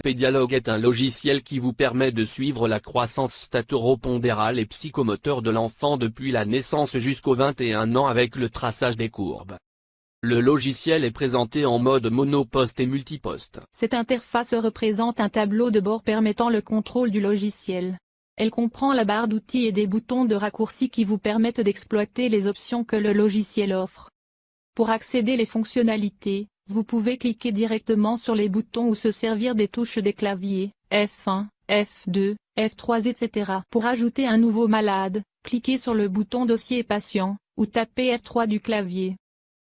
Pédialogue est un logiciel qui vous permet de suivre la croissance staturo-pondérale et psychomoteur de l'enfant depuis la naissance jusqu'aux 21 ans avec le traçage des courbes. Le logiciel est présenté en mode monoposte et multiposte. Cette interface représente un tableau de bord permettant le contrôle du logiciel. Elle comprend la barre d'outils et des boutons de raccourci qui vous permettent d'exploiter les options que le logiciel offre. Pour accéder les fonctionnalités, vous pouvez cliquer directement sur les boutons ou se servir des touches des claviers, F1, F2, F3 etc. Pour ajouter un nouveau malade, cliquez sur le bouton Dossier patient, ou tapez F3 du clavier.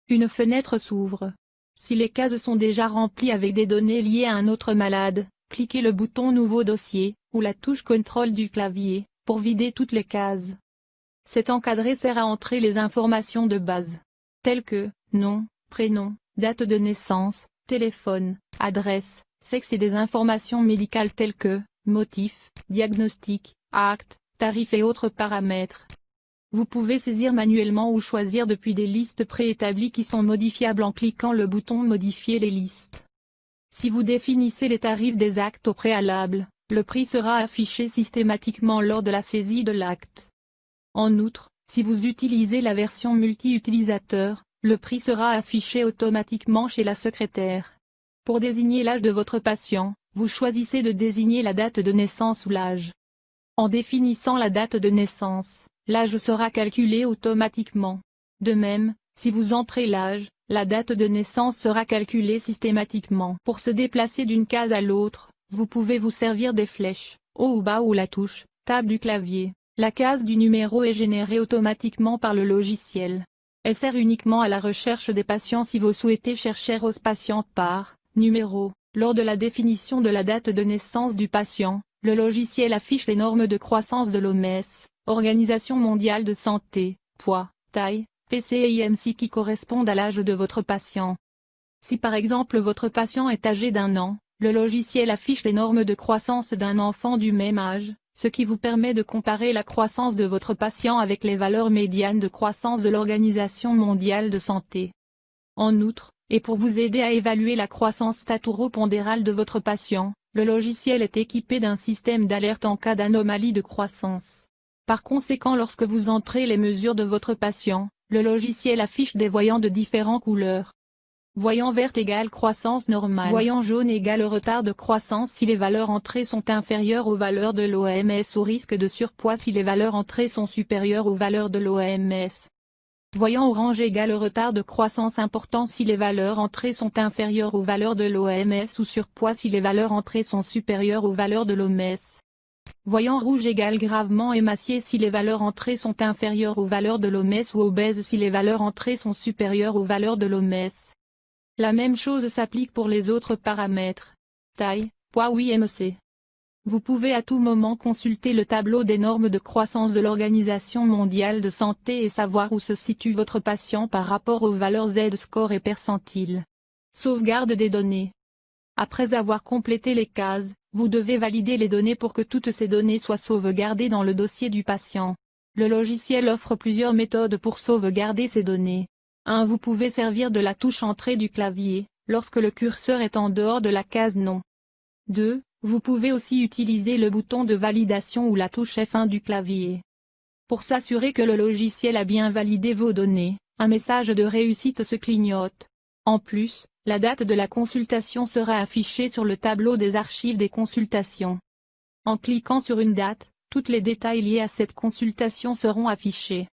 Une fenêtre s'ouvre. Si les cases sont déjà remplies avec des données liées à un autre malade, cliquez le bouton Nouveau dossier, ou la touche CTRL du clavier, pour vider toutes les cases. Cet encadré sert à entrer les informations de base, telles que nom, prénom, date de naissance, téléphone, adresse, sexe et des informations médicales telles que motif, diagnostic, acte, tarif et autres paramètres. Vous pouvez saisir manuellement ou choisir depuis des listes préétablies qui sont modifiables en cliquant le bouton Modifier les listes. Si vous définissez les tarifs des actes au préalable, le prix sera affiché systématiquement lors de la saisie de l'acte. En outre, si vous utilisez la version multi-utilisateur, le prix sera affiché automatiquement chez la secrétaire. Pour désigner l'âge de votre patient, vous choisissez de désigner la date de naissance ou l'âge. En définissant la date de naissance, l'âge sera calculé automatiquement. De même, si vous entrez l'âge, la date de naissance sera calculée systématiquement. Pour se déplacer d'une case à l'autre, vous pouvez vous servir des flèches, haut ou bas ou la touche, Tab du clavier. La case du numéro est générée automatiquement par le logiciel. Elle sert uniquement à la recherche des patients si vous souhaitez chercher aux patients par numéro. Lors de la définition de la date de naissance du patient, le logiciel affiche les normes de croissance de l'OMS, Organisation mondiale de santé, poids, taille, PCIMC qui correspondent à l'âge de votre patient. Si par exemple votre patient est âgé d'1 an, le logiciel affiche les normes de croissance d'un enfant du même âge, ce qui vous permet de comparer la croissance de votre patient avec les valeurs médianes de croissance de l'Organisation mondiale de santé. En outre, et pour vous aider à évaluer la croissance staturo-pondérale de votre patient, le logiciel est équipé d'un système d'alerte en cas d'anomalie de croissance. Par conséquent, lorsque vous entrez les mesures de votre patient, le logiciel affiche des voyants de différentes couleurs. Voyant vert égale croissance normale. Voyant jaune égale retard de croissance si les valeurs entrées sont inférieures aux valeurs de l'OMS ou risque de surpoids si les valeurs entrées sont supérieures aux valeurs de l'OMS. Voyant orange égale retard de croissance important si les valeurs entrées sont inférieures aux valeurs de l'OMS ou surpoids si les valeurs entrées sont supérieures aux valeurs de l'OMS. Voyant rouge égale gravement émacié si les valeurs entrées sont inférieures aux valeurs de l'OMS ou obèse si les valeurs entrées sont supérieures aux valeurs de l'OMS. La même chose s'applique pour les autres paramètres. Taille, poids ou IMC. Vous pouvez à tout moment consulter le tableau des normes de croissance de l'Organisation mondiale de santé et savoir où se situe votre patient par rapport aux valeurs Z-score et percentile. Sauvegarde des données. Après avoir complété les cases, vous devez valider les données pour que toutes ces données soient sauvegardées dans le dossier du patient. Le logiciel offre plusieurs méthodes pour sauvegarder ces données. 1. Vous pouvez servir de la touche Entrée du clavier, lorsque le curseur est en dehors de la case Non. 2. Vous pouvez aussi utiliser le bouton de validation ou la touche F1 du clavier. Pour s'assurer que le logiciel a bien validé vos données, un message de réussite se clignote. En plus, la date de la consultation sera affichée sur le tableau des archives des consultations. En cliquant sur une date, tous les détails liés à cette consultation seront affichés.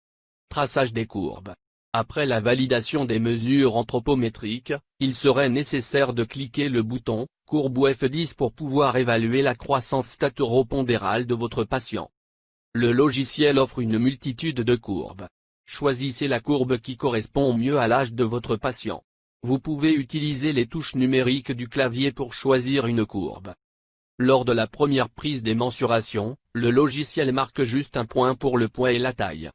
Traçage des courbes. Après la validation des mesures anthropométriques, il serait nécessaire de cliquer le bouton « Courbe » ou F10 pour pouvoir évaluer la croissance staturo-pondérale de votre patient. Le logiciel offre une multitude de courbes. Choisissez la courbe qui correspond mieux à l'âge de votre patient. Vous pouvez utiliser les touches numériques du clavier pour choisir une courbe. Lors de la première prise des mensurations, le logiciel marque juste un point pour le poids et la taille.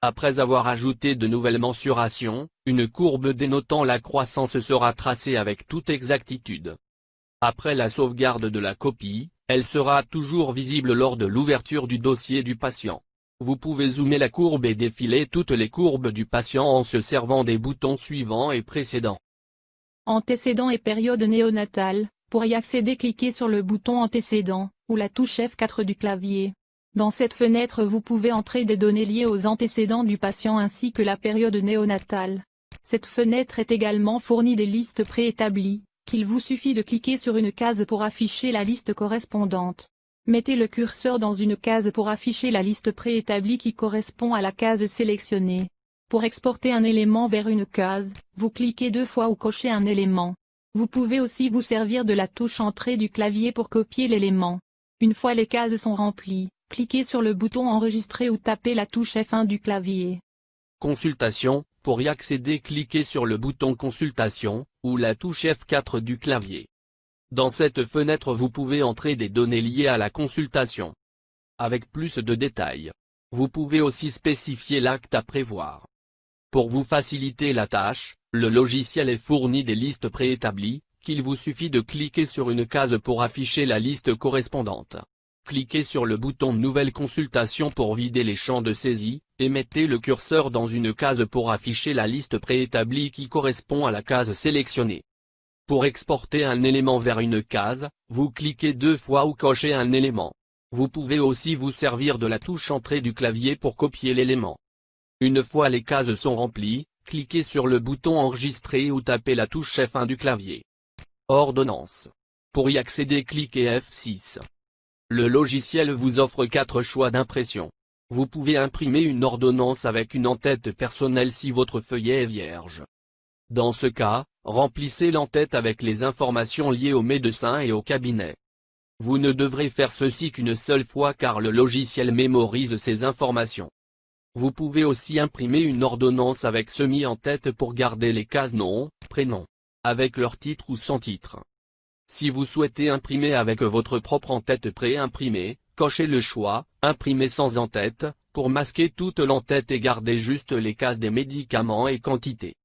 Après avoir ajouté de nouvelles mensurations, une courbe dénotant la croissance sera tracée avec toute exactitude. Après la sauvegarde de la copie, elle sera toujours visible lors de l'ouverture du dossier du patient. Vous pouvez zoomer la courbe et défiler toutes les courbes du patient en se servant des boutons suivants et précédents. Antécédents et période néonatale. Pour y accéder, cliquez sur le bouton Antécédents, ou la touche F4 du clavier. Dans cette fenêtre vous pouvez entrer des données liées aux antécédents du patient ainsi que la période néonatale. Cette fenêtre est également fournie des listes préétablies, qu'il vous suffit de cliquer sur une case pour afficher la liste correspondante. Mettez le curseur dans une case pour afficher la liste préétablie qui correspond à la case sélectionnée. Pour exporter un élément vers une case, vous cliquez 2 fois ou cochez un élément. Vous pouvez aussi vous servir de la touche Entrée du clavier pour copier l'élément. Une fois les cases sont remplies, cliquez sur le bouton Enregistrer ou tapez la touche F1 du clavier. Consultation, pour y accéder cliquez sur le bouton Consultation, ou la touche F4 du clavier. Dans cette fenêtre vous pouvez entrer des données liées à la consultation. Avec plus de détails. Vous pouvez aussi spécifier l'acte à prévoir. Pour vous faciliter la tâche, le logiciel est fourni des listes préétablies, qu'il vous suffit de cliquer sur une case pour afficher la liste correspondante. Cliquez sur le bouton Nouvelle consultation pour vider les champs de saisie, et mettez le curseur dans une case pour afficher la liste préétablie qui correspond à la case sélectionnée. Pour exporter un élément vers une case, vous cliquez 2 fois ou cochez un élément. Vous pouvez aussi vous servir de la touche Entrée du clavier pour copier l'élément. Une fois les cases sont remplies, cliquez sur le bouton Enregistrer ou tapez la touche F1 du clavier. Ordonnance. Pour y accéder cliquez F6. Le logiciel vous offre 4 choix d'impression. Vous pouvez imprimer une ordonnance avec une en-tête personnelle si votre feuillet est vierge. Dans ce cas, remplissez l'en-tête avec les informations liées au médecin et au cabinet. Vous ne devrez faire ceci qu'une seule fois car le logiciel mémorise ces informations. Vous pouvez aussi imprimer une ordonnance avec semi-en-tête pour garder les cases nom, prénom, avec leur titre ou sans titre. Si vous souhaitez imprimer avec votre propre en-tête pré-imprimée, cochez le choix « Imprimer sans en-tête » pour masquer toute l'en-tête et garder juste les cases des médicaments et quantités.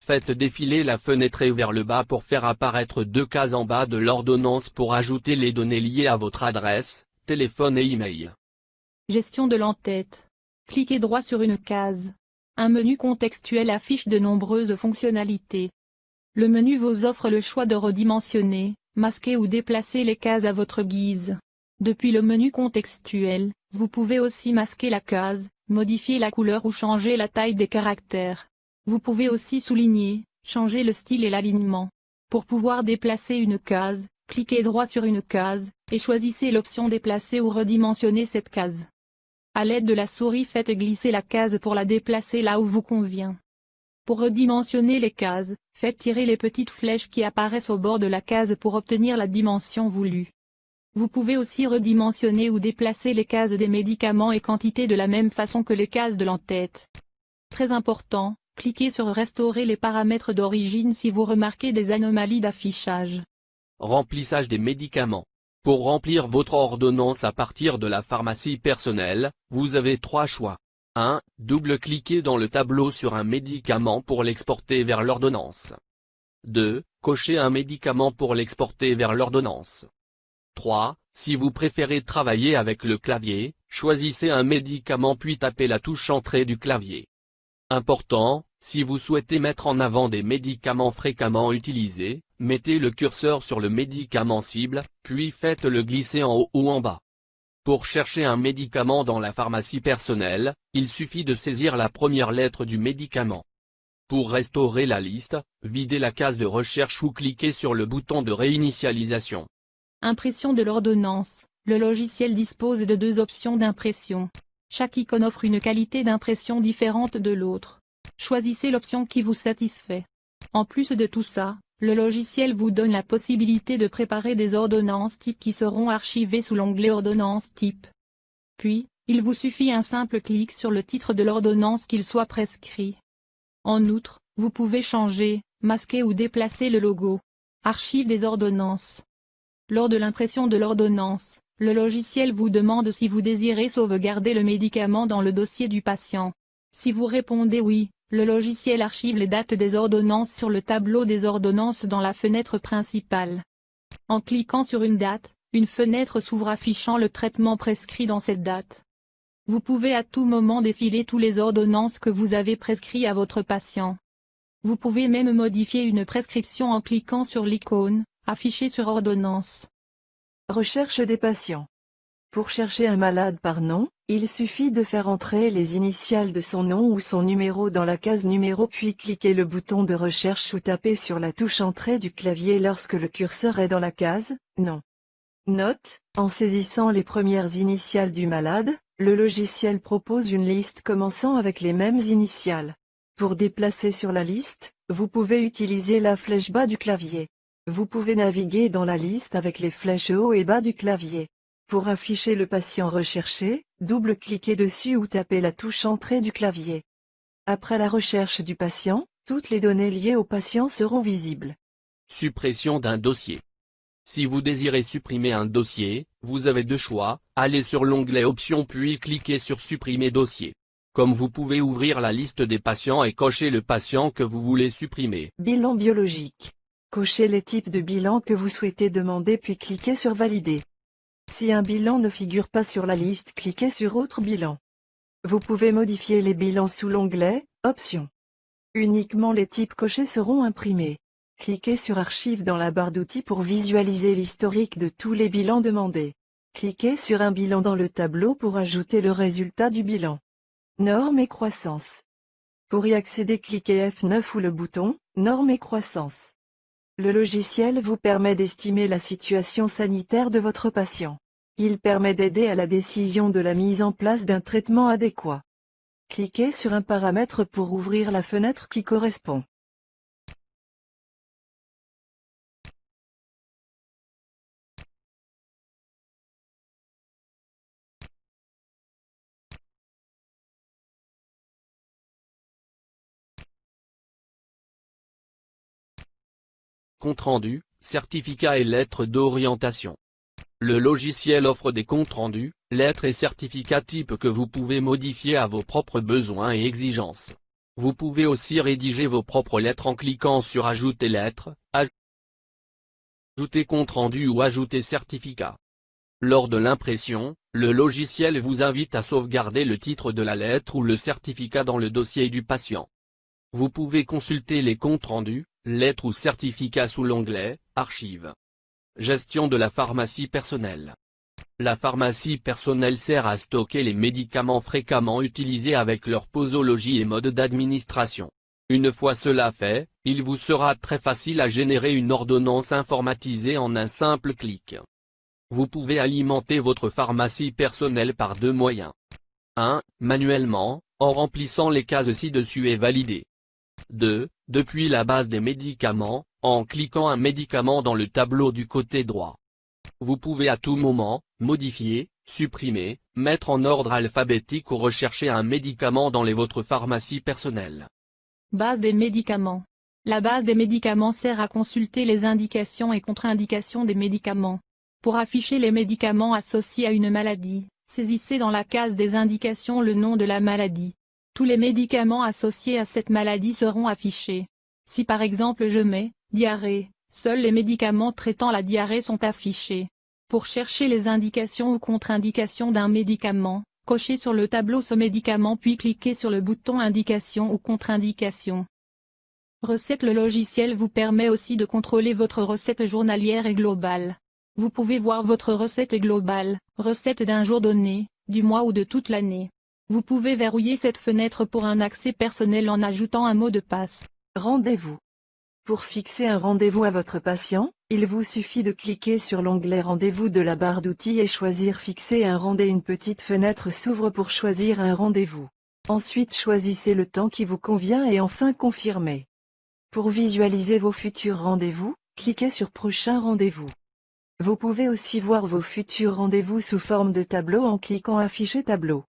Faites défiler la fenêtre vers le bas pour faire apparaître 2 cases en bas de l'ordonnance pour ajouter les données liées à votre adresse, téléphone et email. Gestion de l'en-tête. Cliquez droit sur une case. Un menu contextuel affiche de nombreuses fonctionnalités. Le menu vous offre le choix de redimensionner, masquer ou déplacer les cases à votre guise. Depuis le menu contextuel, vous pouvez aussi masquer la case, modifier la couleur ou changer la taille des caractères. Vous pouvez aussi souligner, changer le style et l'alignement. Pour pouvoir déplacer une case, cliquez droit sur une case, et choisissez l'option Déplacer ou redimensionner cette case. À l'aide de la souris faites glisser la case pour la déplacer là où vous convient. Pour redimensionner les cases, faites tirer les petites flèches qui apparaissent au bord de la case pour obtenir la dimension voulue. Vous pouvez aussi redimensionner ou déplacer les cases des médicaments et quantités de la même façon que les cases de l'en-tête. Très important, cliquez sur Restaurer les paramètres d'origine si vous remarquez des anomalies d'affichage. Remplissage des médicaments. Pour remplir votre ordonnance à partir de la pharmacie personnelle, vous avez 3 choix. 1. Double-cliquez dans le tableau sur un médicament pour l'exporter vers l'ordonnance. 2. Cochez un médicament pour l'exporter vers l'ordonnance. 3. Si vous préférez travailler avec le clavier, choisissez un médicament puis tapez la touche Entrée du clavier. Important, si vous souhaitez mettre en avant des médicaments fréquemment utilisés, mettez le curseur sur le médicament cible, puis faites-le glisser en haut ou en bas. Pour chercher un médicament dans la pharmacie personnelle, il suffit de saisir la première lettre du médicament. Pour restaurer la liste, videz la case de recherche ou cliquez sur le bouton de réinitialisation. Impression de l'ordonnance. Le logiciel dispose de 2 options d'impression. Chaque icône offre une qualité d'impression différente de l'autre. Choisissez l'option qui vous satisfait. En plus de tout ça, le logiciel vous donne la possibilité de préparer des ordonnances types qui seront archivées sous l'onglet Ordonnances type. Puis, il vous suffit un simple clic sur le titre de l'ordonnance qu'il soit prescrit. En outre, vous pouvez changer, masquer ou déplacer le logo. Archive des ordonnances. Lors de l'impression de l'ordonnance, le logiciel vous demande si vous désirez sauvegarder le médicament dans le dossier du patient. Si vous répondez oui, le logiciel archive les dates des ordonnances sur le tableau des ordonnances dans la fenêtre principale. En cliquant sur une date, une fenêtre s'ouvre affichant le traitement prescrit dans cette date. Vous pouvez à tout moment défiler toutes les ordonnances que vous avez prescrites à votre patient. Vous pouvez même modifier une prescription en cliquant sur l'icône, Afficher sur ordonnance. Recherche des patients. Pour chercher un malade par nom, il suffit de faire entrer les initiales de son nom ou son numéro dans la case numéro puis cliquer le bouton de recherche ou taper sur la touche Entrée du clavier lorsque le curseur est dans la case « Nom ». Note, en saisissant les premières initiales du malade, le logiciel propose une liste commençant avec les mêmes initiales. Pour déplacer sur la liste, vous pouvez utiliser la flèche bas du clavier. Vous pouvez naviguer dans la liste avec les flèches haut et bas du clavier. Pour afficher le patient recherché, double-cliquez dessus ou tapez la touche Entrée du clavier. Après la recherche du patient, toutes les données liées au patient seront visibles. Suppression d'un dossier. Si vous désirez supprimer un dossier, vous avez deux choix, allez sur l'onglet Options puis cliquez sur Supprimer dossier. Comme vous pouvez ouvrir la liste des patients et cocher le patient que vous voulez supprimer. Bilan biologique. Cochez les types de bilan que vous souhaitez demander puis cliquez sur Valider. Si un bilan ne figure pas sur la liste, cliquez sur Autre bilan. Vous pouvez modifier les bilans sous l'onglet Options. Uniquement les types cochés seront imprimés. Cliquez sur Archives dans la barre d'outils pour visualiser l'historique de tous les bilans demandés. Cliquez sur un bilan dans le tableau pour ajouter le résultat du bilan. Normes et croissance. Pour y accéder, cliquez F9 ou le bouton Normes et croissance. Le logiciel vous permet d'estimer la situation sanitaire de votre patient. Il permet d'aider à la décision de la mise en place d'un traitement adéquat. Cliquez sur un paramètre pour ouvrir la fenêtre qui correspond. Compte-rendu, certificat et lettres d'orientation. Le logiciel offre des comptes rendus, lettres et certificats types que vous pouvez modifier à vos propres besoins et exigences. Vous pouvez aussi rédiger vos propres lettres en cliquant sur Ajouter lettres, Ajouter compte rendu ou Ajouter certificat. Lors de l'impression, le logiciel vous invite à sauvegarder le titre de la lettre ou le certificat dans le dossier du patient. Vous pouvez consulter les comptes rendus, lettres ou certificats sous l'onglet « Archives ». Gestion de la pharmacie personnelle. La pharmacie personnelle sert à stocker les médicaments fréquemment utilisés avec leur posologie et mode d'administration. Une fois cela fait, il vous sera très facile à générer une ordonnance informatisée en un simple clic. Vous pouvez alimenter votre pharmacie personnelle par deux moyens. 1. Manuellement, en remplissant les cases ci-dessus et validées. 2. Depuis la base des médicaments, en cliquant un médicament dans le tableau du côté droit. Vous pouvez à tout moment, modifier, supprimer, mettre en ordre alphabétique ou rechercher un médicament dans votre pharmacie personnelle. Base des médicaments. La base des médicaments sert à consulter les indications et contre-indications des médicaments. Pour afficher les médicaments associés à une maladie, saisissez dans la case des indications le nom de la maladie. Tous les médicaments associés à cette maladie seront affichés. Si par exemple je mets « diarrhée », seuls les médicaments traitant la diarrhée sont affichés. Pour chercher les indications ou contre-indications d'un médicament, cochez sur le tableau ce médicament puis cliquez sur le bouton Indication ou contre-indication. Recette. Le logiciel vous permet aussi de contrôler votre recette journalière et globale. Vous pouvez voir votre recette globale, recette d'un jour donné, du mois ou de toute l'année. Vous pouvez verrouiller cette fenêtre pour un accès personnel en ajoutant un mot de passe. Rendez-vous. Pour fixer un rendez-vous à votre patient, il vous suffit de cliquer sur l'onglet Rendez-vous de la barre d'outils et choisir Fixer un rendez-vous. Une petite fenêtre s'ouvre pour choisir un rendez-vous. Ensuite choisissez le temps qui vous convient et enfin confirmez. Pour visualiser vos futurs rendez-vous, cliquez sur Prochain rendez-vous. Vous pouvez aussi voir vos futurs rendez-vous sous forme de tableau en cliquant Afficher tableau.